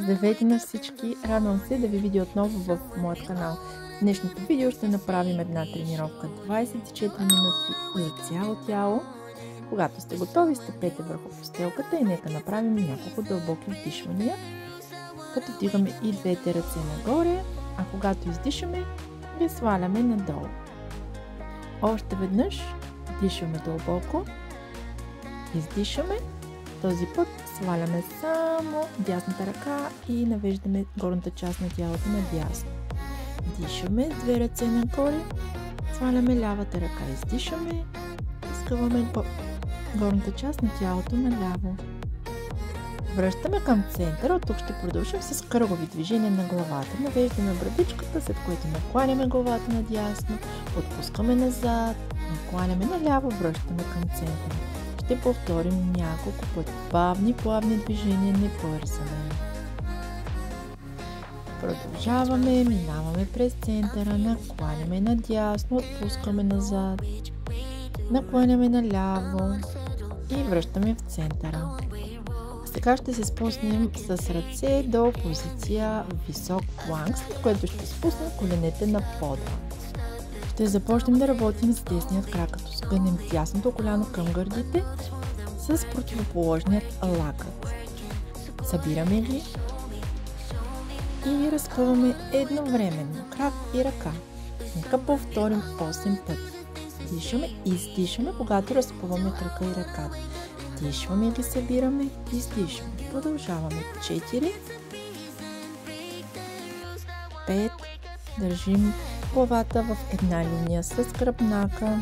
Здравейте на всички! Радвам се да ви видя отново в моят канал. В днешното видео ще направим една тренировка 24 минути за цяло тяло. Когато сте готови, стъпете върху постелката и нека направим няколко дълбоки вдишвания, като вдигаме и двете ръце нагоре, а когато издишаме, ги сваляме надолу. Още веднъж вдишваме дълбоко, издишаме. Този път сваляме само дясната ръка и навеждаме горната част на тялото надясно. Вдишаме с две ръце нагоре, сваляме лявата ръка, издишаме, изкъваме горната част на тялото наляво. Връщаме към центъра, от тук ще продължим с кръгови движения на главата. Навеждаме брадичката, след което накланяме главата надясно, отпускаме назад, накланяме наляво, връщаме към центъра. Ще повторим няколко пъти. Плавни движения, не бързаме. Продължаваме, минаваме през центъра, накланяме надясно, отпускаме назад, накланяме наляво и връщаме в центъра. Сега ще се спуснем с ръце до позиция висок планк, след което ще спуснем коленете на пода. Ще започнем да работим с десният крак, като сгънем дясното коляно към гърдите с противоположният лакът. Събираме ги и разпъваме едновременно крак и ръка. Нека повторим 8 пъти. Дишаме и издишаме, когато разпъваме крака и ръката. Дишваме ги, събираме, издишваме. Продължаваме. 4, 5, държим главата в една линия с гръбнака.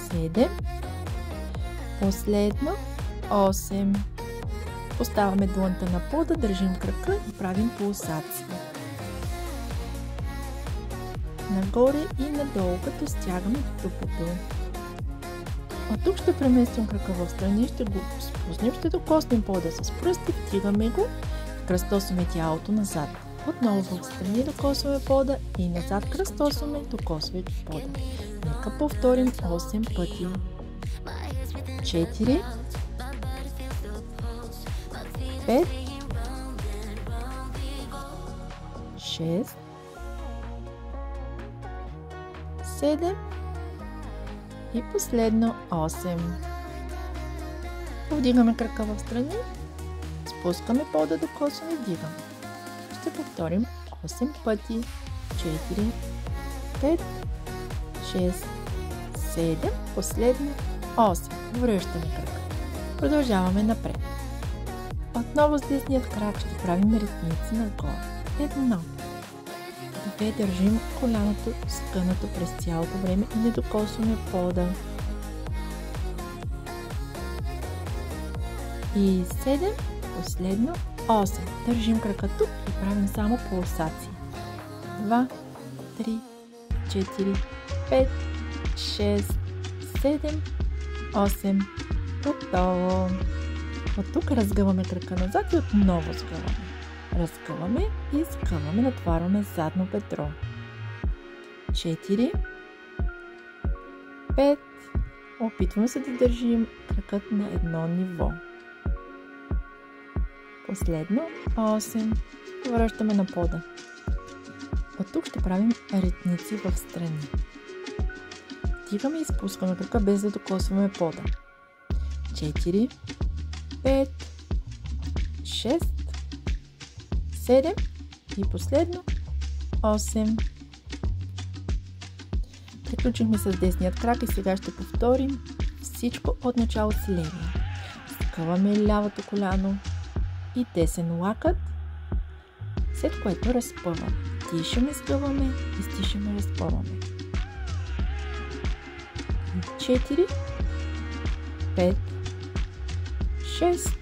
7, последно 8. Поставяме длънта на пода, държим крака и правим пулсация. Нагоре и надолу, като стягаме тупото. От тук ще преместим крака в страни, ще го спуснем, ще докоснем пода с пръсти, втигаме го, кръстосваме тялото назад. Отново в страни докосваме пода и назад кръстосваме, докосвайки пода. Нека повторим 8 пъти. 4, 5, 6, 7 и последно 8. Повдигаме крака в страни, спускаме пода, докосваме, вдигаме. Ще повторим 8 пъти. 4, 5, 6, 7, последно 8. Връщаме крака. Продължаваме напред. Отново с десният крак ще правим ритници нагоре. 1, 2, държим коляното скънато през цялото време и не докосваме пода. И 7, последно 8. Държим крака тук и правим само пулсации. 2, 3, 4, 5, 6, 7, 8. Готово. От тук разгъваме крака назад и отново сгъваме. Разгъваме и скъваме, натварваме задно бедро. 4, 5. Опитваме се да държим кракът на едно ниво. Последно 8. Връщаме на пода. От тук ще правим ритници в страни. Вдигаме и спускаме крака без да докосваме пода. 4, 5, 6, 7 и последно 8. Приключихме с десният крак и сега ще повторим всичко от начало с левия. Скъваме лявото коляно и десен лакът, след което разпъваме. Дишаме, скъваме, издишаме, разпъваме. 4, 5, 6,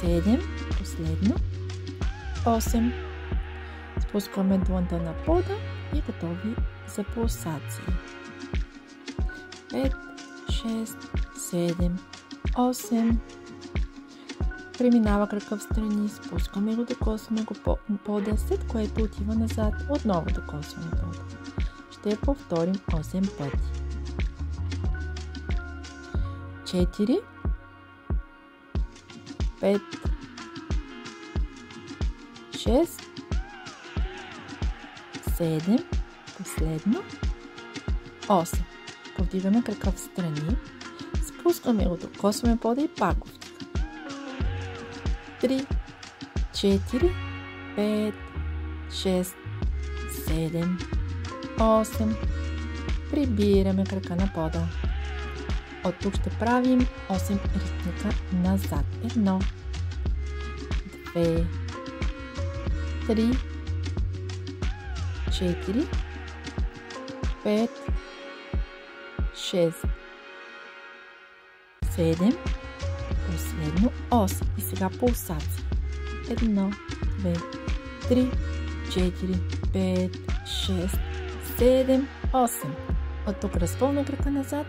7, последно 8. Спускаме длънта на пода и готови за пулсации. 5, 6, 7, 8. Преминава крака в страни, спускаме го, докосваме го пода, след което отива назад, отново докосваме пода. Ще повторим 8 пъти. 4, 5, 6, 7, последно, 8. Повдигаме крака в страни, спускаме го, докосваме пода и пак го вдигаме. 3, 4, 5, 6, 7, 8. Прибираме крака на пода. От тук ще правим 8 ритника назад. 1, 2, 3, 4, 5, 6, 7, последно 8. И сега пулсация. 1, 2, 3, 4, 5, 6, 7, 8. От тук разпълваме крака назад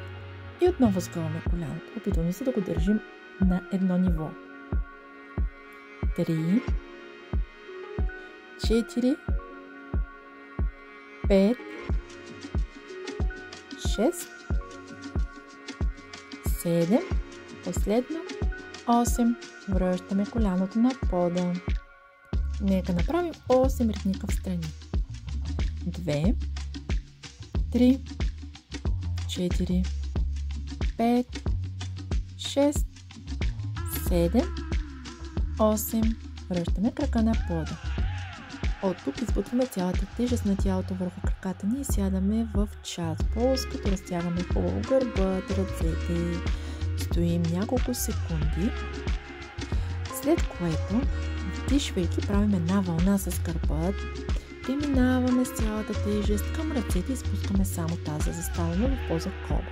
и отново сгъваме коляното. Опитваме се да го държим на едно ниво. 3, 4, 5, 6, 7, последно 8. Връщаме коляното на пода. Нека направим 8 ритника в страни. 2, 3, 4, 5, 6, 7, 8. Връщаме крака на пода. От тук избутваме цялата тежест на тялото върху краката ни и сядаме в час поз, като разтягаме хубаво гърбът, ръцете. Стоим няколко секунди, след което, вдишвайки, правим една вълна с гърбът. Преминаваме с цялата тежест към ръцете и спускаме само таза. Заставаме в поза кобра.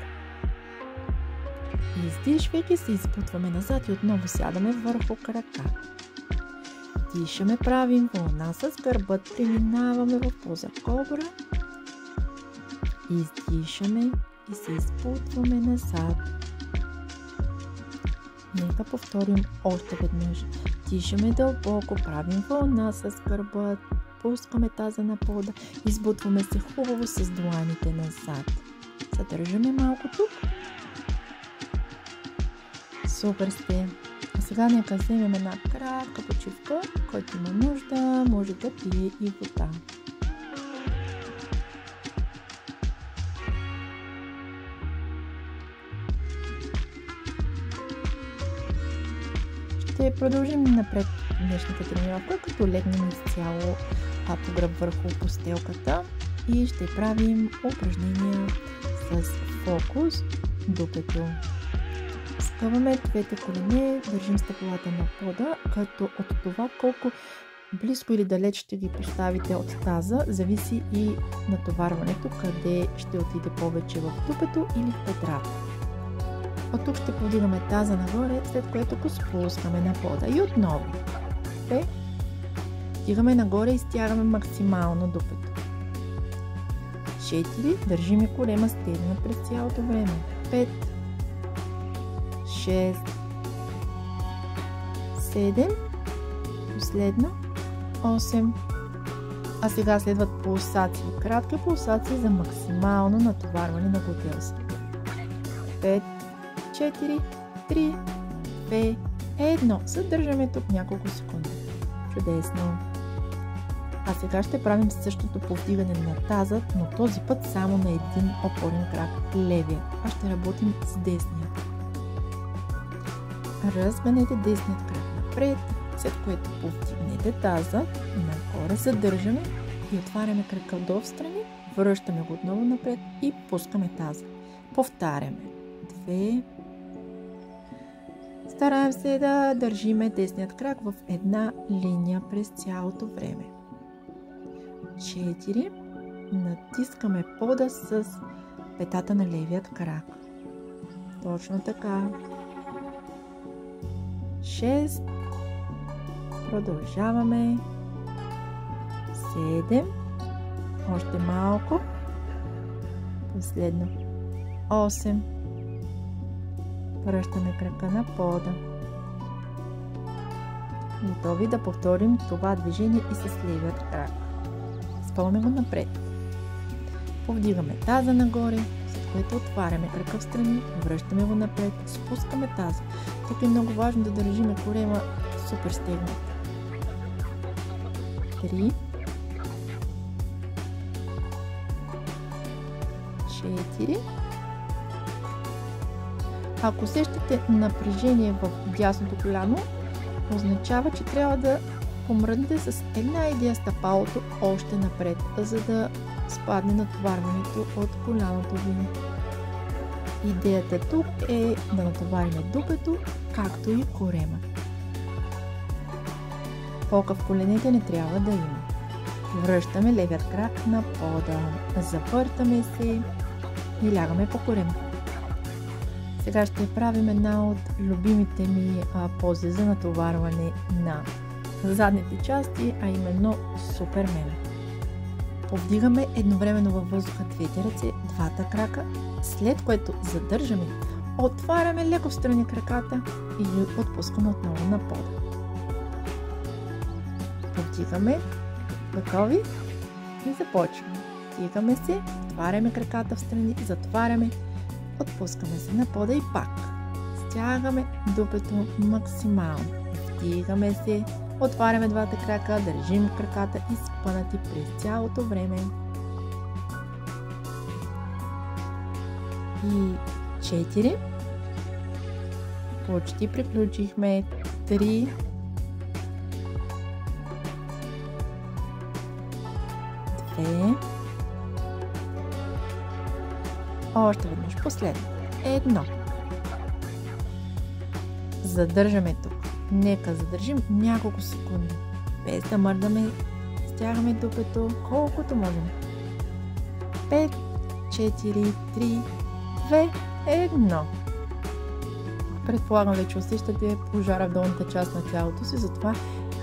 Издишвайки се, избутваме назад и отново сядаме върху краката. Дишаме, правим вълна с гърбът, преминаваме в поза кобра. Издишаме и се изпутваме назад. Нека повторим още веднъж. Дишаме дълбоко, правим вълна с гърбът, пускаме таза на пода, избутваме се хубаво с дланите назад. Задържаме малко тук. Супер сте! А сега нека вземем една кратка почивка, който има нужда, може да пие и вода. Ще продължим напред днешната тренировка, като легнем изцяло по гръб върху постелката и ще правим упражнения с фокус, докато скъваме двете колене, държим стъпалата на пода, като от това колко близко или далеч ще ги поставите от таза, зависи и натоварването, къде ще отиде повече в дупето или в бедрата. От тук ще повдигаме таза нагоре, след което го спускаме на пода. И отново. 2. Вдигаме нагоре и стягаме максимално дупето. 4. Държиме корема стегнат през цялото време. 5. 6. 7. Последно. 8. А сега следват пулсации. Кратки пулсации за максимално натоварване на глутеусите. 5. 4, 3, 2, 1. Задържаме тук няколко секунди. Чудесно! А сега ще правим същото повдигане на таза, но този път само на един опорен крак, левия. А ще работим с десния. Разгънете десният крак напред, след което повдигнете таза, нагоре задържаме и отваряме крака долу страни, връщаме го отново напред и пускаме таза. Повтаряме. 2. Стараем се да държиме десният крак в една линия през цялото време. 4. Натискаме пода с петата на левият крак. Точно така. 6. Продължаваме. 7. Още малко. Последно. 8. Връщаме крака на пода. Готови да повторим това движение и с левият крак. Спълваме го напред. Повдигаме таза нагоре, след което отваряме крака в страни, връщаме го напред, спускаме таза. Тук е много важно да държиме корема супер стегнат. 3, 4. Ако усещате напрежение в дясното коляно, означава, че трябва да помръднете с една идея стъпалото още напред, за да спадне натоварването от коляното ви. Идеята тук е да натоварим дупето, както и корема. Полка в коленете не трябва да има. Връщаме левият крак на пода, завъртаме се и лягаме по корема. Сега ще правим една от любимите ми пози за натоварване на задните части, а именно Супермен. Повдигаме едновременно във въздуха двете ръце, двата крака, след което задържаме, отваряме леко в страни краката и отпускаме отново на пода. Повдигаме, готови и започваме. Вдигаме се, отваряме краката в страни, затваряме, отпускаме се на пода и пак. Стягаме дупето максимално. Вдигаме се, отваряме двата крака, държим краката изпънати през цялото време. И 4. Почти приключихме. 3. 2. Още веднъж последно. 1. Задържаме тук. Нека задържим няколко секунди. Без да мърдаме, стягаме дупето колкото можем. 5, 4, 3, 2, 1. Предполагам вече усещате пожара в долната част на тялото си, затова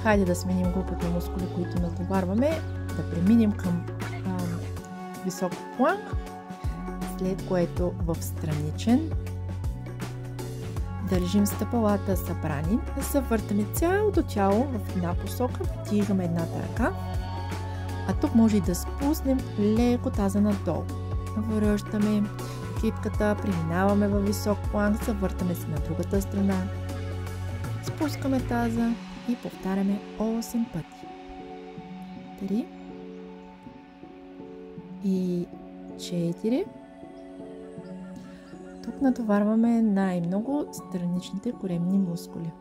хайде да сменим групата мускули, които натоварваме, да преминем към висок планк, след което в страничен държим стъпалата събрани, завъртаме цялото тяло в една посока, вдигаме едната ръка, а тук може и да спуснем леко таза надолу. Връщаме кипката, преминаваме във висок планк, завъртаме се на другата страна, спускаме таза и повтаряме 8 пъти. 3 и 4. Тук натоварваме най-много страничните коремни мускули.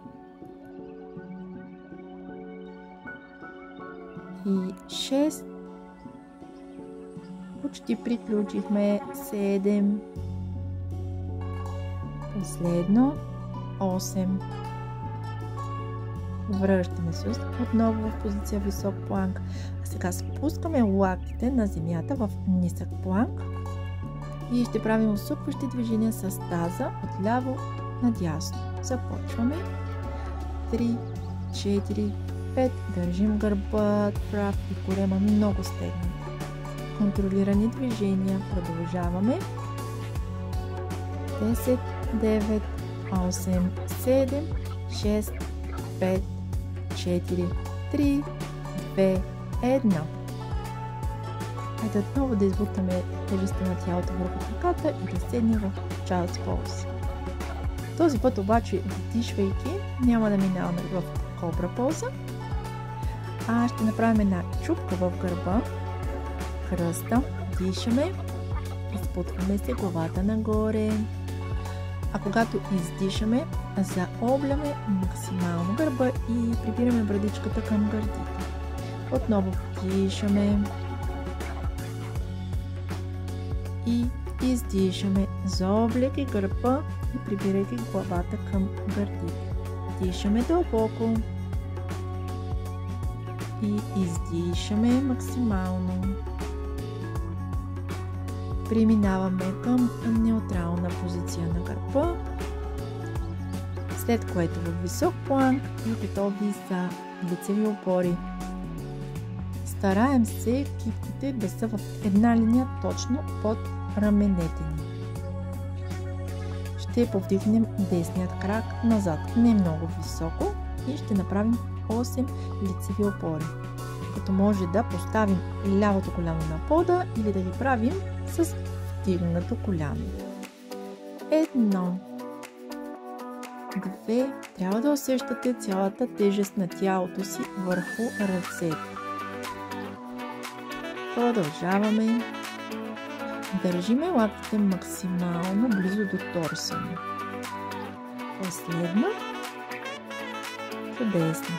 И 6. Почти приключихме. 7. Последно. 8. Връщаме се отново в позиция висок планк. А сега спускаме лактите на земята в нисък планк. И ще правим усукващи движения с таза отляво надясно. Започваме. 3, 4, 5. Държим гърба прав и корема много стегнат. Контролирани движения. Продължаваме. 10, 9, 8, 7, 6, 5, 4, 3, 2, 1. Хайде отново да избутаме тежестта на тялото върху краката и да седнем в Child's Pose. Този път обаче, вдишвайки, няма да минаваме в кобра поза, а ще направим една чупка в гърба, кръста, дишаме, изпутваме се главата нагоре, а когато издишаме, заобляме максимално гърба и прибираме брадичката към гърдите. Отново вдишаме и издишаме, заобляйки гърба и прибирайки главата към гърдите. Дишаме дълбоко и издишаме максимално. Преминаваме към неутрална позиция на гърба, след което в висок планк и готови за лицеви опори. Стараем се кипките да са в една линия точно под раменете ни. Ще повдигнем десният крак назад, не много високо, и ще направим 8 лицеви опори. Като може да поставим лявото коляно на пода или да ги правим с вдигнато коляно. 1, 2, трябва да усещате цялата тежест на тялото си върху ръцете. Продължаваме. Държиме лактите максимално близо до торса ни. Последно. Чудесно.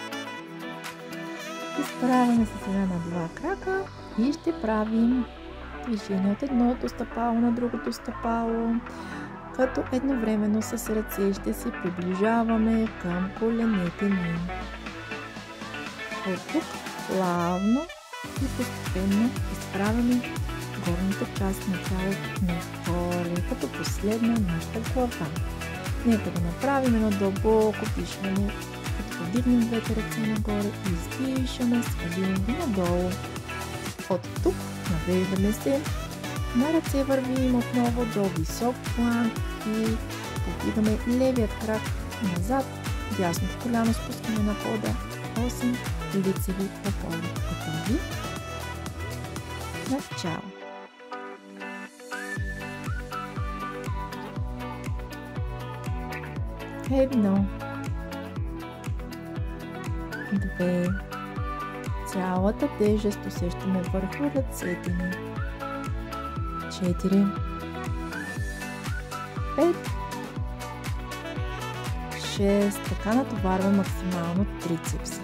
Изправяме се сега на два крака и ще правим движение от едното стъпало на другото стъпало, като едновременно с ръце ще се приближаваме към коленете ни. От тук плавно и постепенно изправяме горната част на тялото нагоре, като последна нашата глава. Нека да направим едно дълбоко дишане, като подигнем двете ръце нагоре и издишаме, свалим ги надолу. От тук навеждаме се, на ръце вървим отново до висок планк и подигаме левият крак назад, дясното коляно спускаме на пода, 8 лицеви опори. Готови? Начало. 1, 2, цялата тежест усещаме върху ръцете ни. 4, 5, 6, така натоварваме максимално трицепса.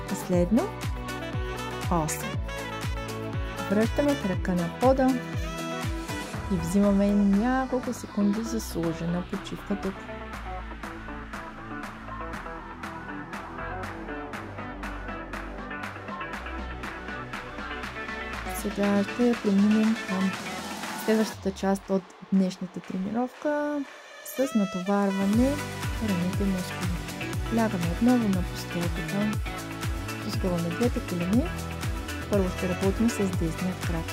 Последно 8. Връщаме крака на пода и взимаме няколко секунди заслужена почивка тук. Сега ще преминем към следващата част от днешната тренировка с натоварване ранните мускули. Лягаме отново на постелката, изгъваме двете колени. Първо ще работим с десния крак.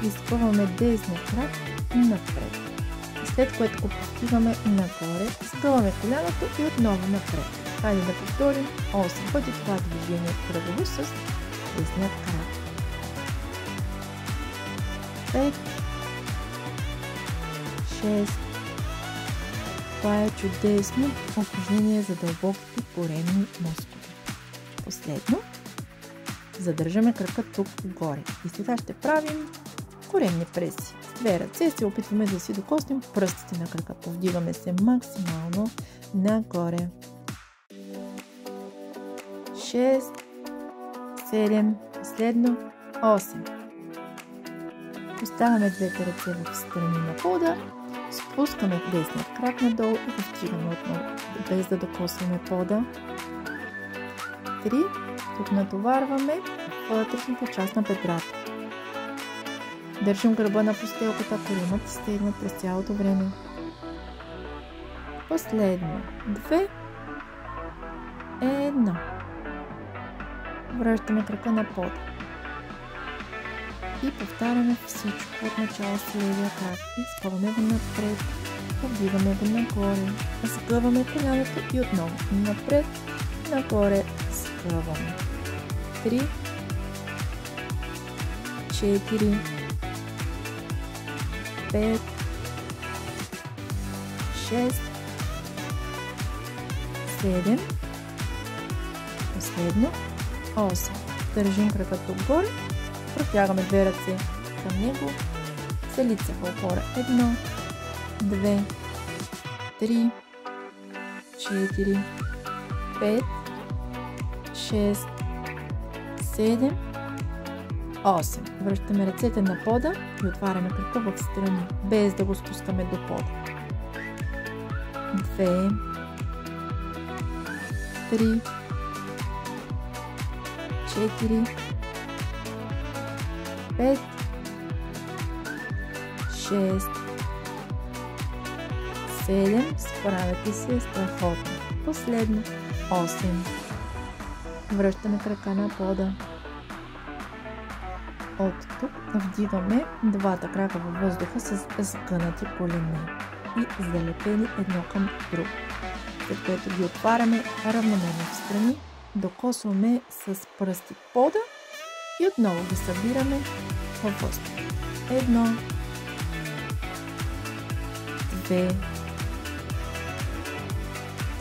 Изпъваме десния крак напред. След което го постигаме нагоре, изпъваме коляното и отново напред. Хайде да повторим 8 пъти това движение кръгово с десния крак. 5, 6. Това е чудесно упражнение за дълбоките коремни мускули. Последно. Задържаме крака тук горе. И сега ще правим коремни преси. С две ръце се опитваме да си докоснем пръстите на крака. Повдигаме се максимално нагоре. 6, 7, последно 8. Поставяме двете ръце в страни на пода, спускаме десният крак надолу и го втигаме отново, без да докосваме пода. 3. Тук натоварваме вътрешната част на бедрата. Държим гърба на постелката, коленът стегнат през цялото време. Последно 2, 1. Връщаме крака на пода. И повтаряме всичко от начало с левия крак. Изпъваме го напред, повдигаме го нагоре, сгъваме коляното и отново напред, нагоре, сгъваме. 3, 4, 5, 6, 7, последно 8. Държим кракът отгоре. Протягаме две ръце към него, с лице в опора. 1, 2, 3, 4, 5, 6, 7, 8. Връщаме ръцете на пода и отваряме крака в страни, без да го спускаме до пода. 2, 3, 4, 5, 6, 7, справяте се страхотно. Последно 8. Връщаме крака на пода. От тук вдигаме двата крака във въздуха с сгънати колени и залепени едно към друго. След което ги отваряме равномерно в страни, докосваме с пръсти пода и отново ги събираме във въздух. 1, 2,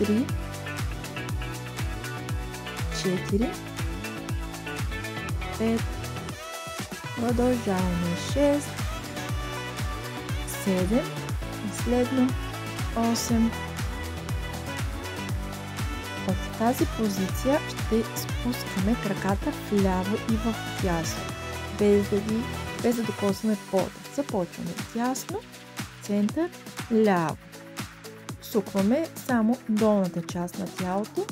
3, 4, 5, продължаваме 6, 7, последно 8. От тази позиция ще спускаме краката вляво и в дясно, без да докосваме пода. Започваме дясно, център, ляво. Сукваме само долната част на тялото,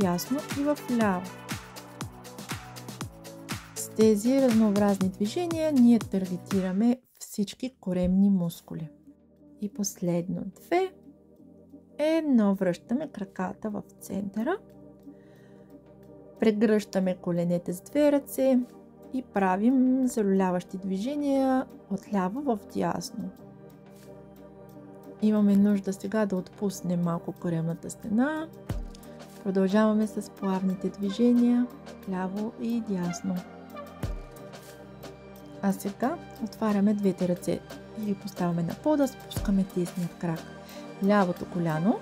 дясно и в ляво. С тези разнообразни движения ние таргетираме всички коремни мускули. И последно 2, 1, връщаме краката в центъра, прегръщаме коленете с две ръце и правим зароляващи движения отляво в дясно. Имаме нужда сега да отпуснем малко коремната стена. Продължаваме с плавните движения ляво и дясно. А сега отваряме двете ръце и ги поставяме на пода, спускаме десният крак. Лявото коляно.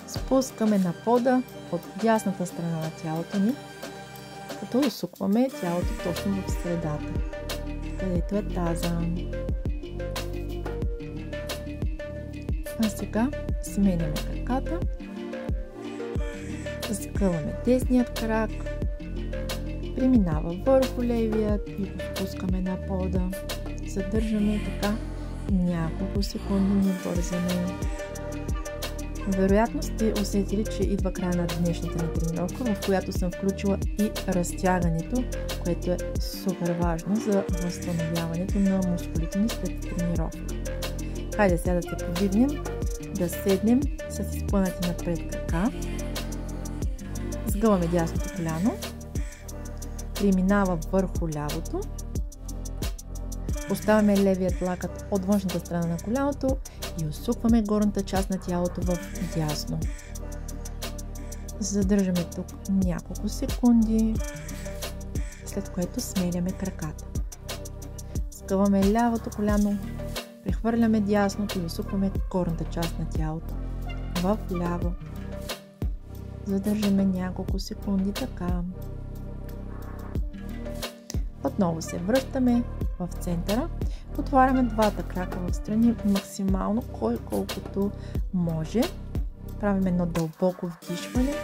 Спускаме на пода от дясната страна на тялото ни, като усукваме тялото точно в средата, където е таза. А сега сменяме краката, сгъваме десният крак, преминава върху левият и го спускаме на пода. Задържаме така няколко секунди, не бързаме. Вероятно сте усетили, че идва края на днешната ни тренировка, в която съм включила и разтягането, което е супер важно за възстановяването на мускулите ни след тренировка. Хайде сега да се повигнем, да седнем с изпънати напред крака. Сгъваме дясното коляно, преминава върху лявото, поставяме левият лакът от външната страна на коляното и усукваме горната част на тялото в дясно. Задържаме тук няколко секунди, след което сменяме краката. Сгъваме лявото коляно, прехвърляме дясното и усукваме горната част на тялото в ляво. Задържаме няколко секунди така. Отново се връщаме в центъра, отваряме двата крака в страни максимално, кой колкото може. Правим едно дълбоко вдишване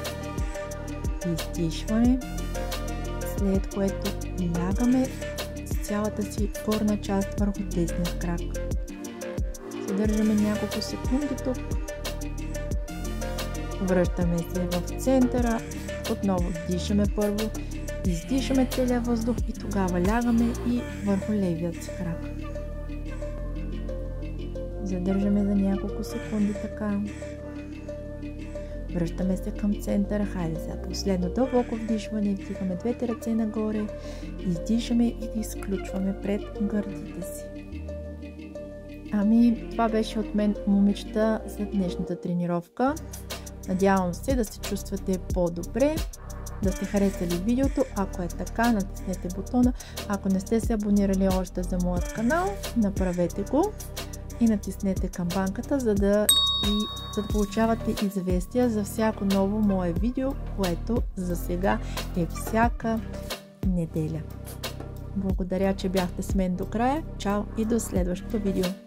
и издишване, след което лягаме с цялата си горна част върху десния крак. Задържаме няколко секунди тук. Връщаме се в центъра, отново дишаме първо, издишаме целия въздух и тогава лягаме и върху левият си крак. Задържаме за няколко секунди така. Връщаме се към центъра. Хайде сега последно дълбоко вдишване, вдигаме двете ръце нагоре, издишаме и ги изключваме пред гърдите си. Ами, това беше от мен, момичета, за днешната тренировка. Надявам се да се чувствате по-добре, да сте харесали видеото. Ако е така, натиснете бутона. Ако не сте се абонирали още за моят канал, направете го и натиснете камбанката, за да получавате известия за всяко ново мое видео, което за сега е всяка неделя. Благодаря, че бяхте с мен до края. Чао и до следващото видео!